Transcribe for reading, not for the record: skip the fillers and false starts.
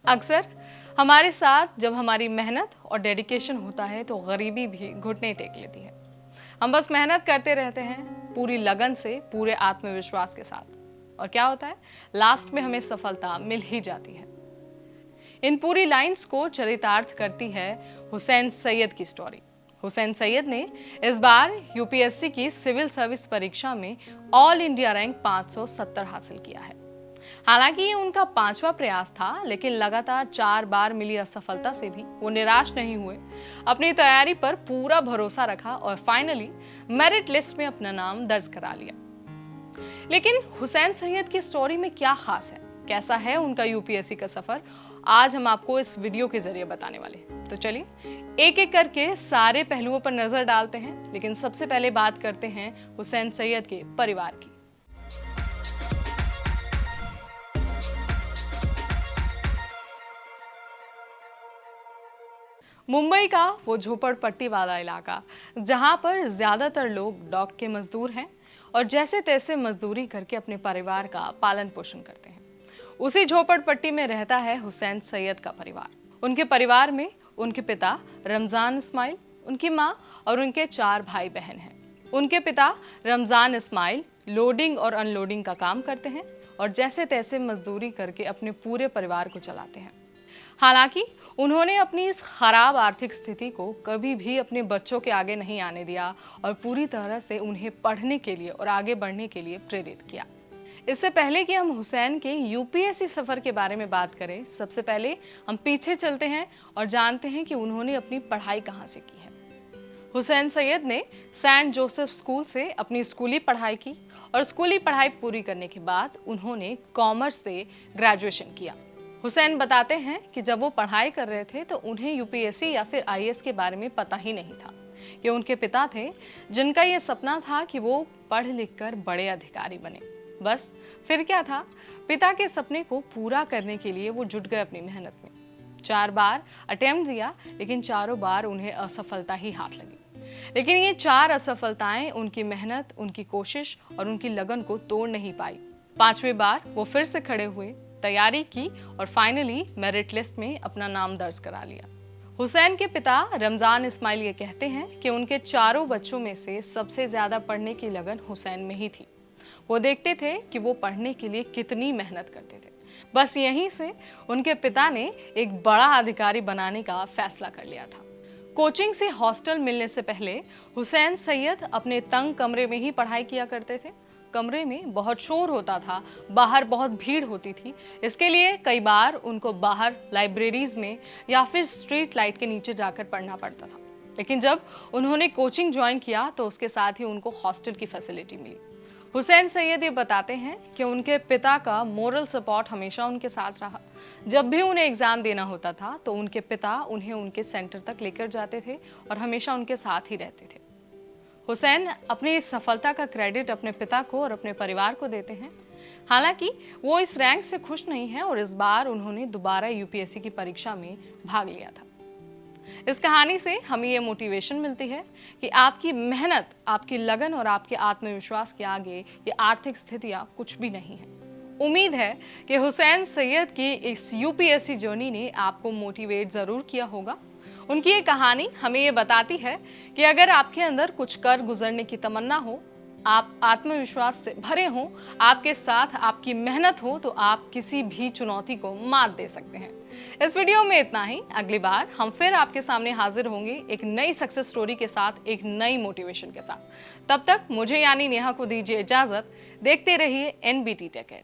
अक्सर हमारे साथ जब हमारी मेहनत और डेडिकेशन होता है तो गरीबी भी घुटने टेक लेती है। हम बस मेहनत करते रहते हैं पूरी लगन से, पूरे आत्मविश्वास के साथ, और क्या होता है, लास्ट में हमें सफलता मिल ही जाती है। इन पूरी लाइंस को चरितार्थ करती है हुसैन सैयद की स्टोरी। हुसैन सैयद ने इस बार यूपीएससी की सिविल सर्विस परीक्षा में ऑल इंडिया रैंक 570 हासिल किया है। हालांकि ये उनका 5वां प्रयास था, लेकिन लगातार 4 बार मिली असफलता से भी वो निराश नहीं हुए। अपनी तैयारी पर पूरा भरोसा रखा और फाइनली मेरिट लिस्ट में अपना नाम दर्ज करा लिया। लेकिन हुसैन सैयद की स्टोरी में क्या खास है, कैसा है उनका यूपीएससी का सफर, आज हम आपको इस वीडियो के जरिए बताने वाले हैं। तो चलिए एक एक करके सारे पहलुओं पर नजर डालते हैं। लेकिन सबसे पहले बात करते हैं हुसैन सैयद के परिवार की। मुंबई का वो झोपड़पट्टी वाला इलाका जहां पर ज्यादातर लोग डॉक के मजदूर हैं और जैसे तैसे मजदूरी करके अपने परिवार का पालन पोषण करते हैं, उसी झोपड़पट्टी में रहता है हुसैन सैयद का परिवार। उनके परिवार में उनके पिता रमजान इस्माइल, उनकी माँ और उनके 4 भाई बहन हैं। उनके पिता रमजान इस्माइल लोडिंग और अनलोडिंग का काम करते हैं और जैसे तैसे मजदूरी करके अपने पूरे परिवार को चलाते हैं। हालांकि उन्होंने अपनी इस खराब आर्थिक स्थिति को कभी भी अपने बच्चों के आगे नहीं आने दिया और पूरी तरह से उन्हें पढ़ने के लिए और आगे बढ़ने के लिए प्रेरित किया। इससे पहले कि हम हुसैन के यूपीएससी सफर के बारे में बात करें, सबसे पहले हम पीछे चलते हैं और जानते हैं कि उन्होंने अपनी पढ़ाई कहाँ से की है। हुसैन सैयद ने सेंट जोसेफ स्कूल से अपनी स्कूली पढ़ाई की और स्कूली पढ़ाई पूरी करने के बाद उन्होंने कॉमर्स से ग्रेजुएशन किया। हुसैन बताते हैं कि जब वो पढ़ाई कर रहे थे तो उन्हें यूपीएससी या फिर आईएएस के बारे में पता ही नहीं था। ये उनके पिता थे जिनका ये सपना था कि वो पढ़ लिख कर बड़े अधिकारी बने। बस फिर क्या था, पिता के सपने को पूरा करने के लिए वो जुट गए अपनी मेहनत में। 4 बार अटेम्प्ट दिया, लेकिन चारों बार उन्हें असफलता ही हाथ लगी। लेकिन ये 4 असफलताएं उनकी मेहनत, उनकी कोशिश और उनकी लगन को तोड़ नहीं पाई। 5वीं बार वो फिर से खड़े हुए, तैयारी की और फाइनली मेरिट लिस्ट में अपना नाम दर्ज करा लिया। हुसैन के पिता रमजान इस्माइल ये कहते हैं कि उनके 4 बच्चों में से सबसे ज्यादा पढ़ने की लगन हुसैन में ही थी। वो देखते थे कि वो पढ़ने के लिए कितनी मेहनत करते थे। बस यहीं से उनके पिता ने एक बड़ा अधिकारी बनाने का फैसला कर लिया था। कोचिंग से हॉस्टल मिलने से पहले हुसैन सैयद अपने तंग कमरे में ही पढ़ाई किया करते थे। कमरे में बहुत शोर होता था, बाहर बहुत भीड़ होती थी। इसके लिए कई बार उनको बाहर लाइब्रेरीज में या फिर स्ट्रीट लाइट के नीचे जाकर पढ़ना पड़ता था। लेकिन जब उन्होंने कोचिंग ज्वाइन किया तो उसके साथ ही उनको हॉस्टल की फैसिलिटी मिली। हुसैन सैयद ये बताते हैं कि उनके पिता का मोरल सपोर्ट हमेशा उनके साथ रहा। जब भी उन्हें एग्जाम देना होता था तो उनके पिता उन्हें उनके सेंटर तक लेकर जाते थे और हमेशा उनके साथ ही रहते थे। हुसैन अपनी इस सफलता का क्रेडिट अपने पिता को और अपने परिवार को देते हैं। हालांकि वो इस रैंक से खुश नहीं हैं और इस बार उन्होंने दोबारा यूपीएससी की परीक्षा में भाग लिया था। इस कहानी से हमें ये मोटिवेशन मिलती है कि आपकी मेहनत, आपकी लगन और आपके आत्मविश्वास के आगे ये आर्थिक स्थितियां कुछ भी नहीं है। उम्मीद है कि हुसैन सैयद की इस यूपीएससी जर्नी ने आपको मोटिवेट जरूर किया होगा। उनकी ये कहानी हमें ये बताती है कि अगर आपके अंदर कुछ कर गुजरने की तमन्ना हो, आप आत्मविश्वास से भरे हों, आपके साथ आपकी मेहनत हो, तो आप किसी भी चुनौती को मात दे सकते हैं। इस वीडियो में इतना ही। अगली बार हम फिर आपके सामने हाजिर होंगे एक नई सक्सेस स्टोरी के साथ, एक नई मोटिवेशन के साथ। तब तक मुझे यानी नेहा को दीजिए इजाजत। देखते रहिए एनबीटी टेक एड।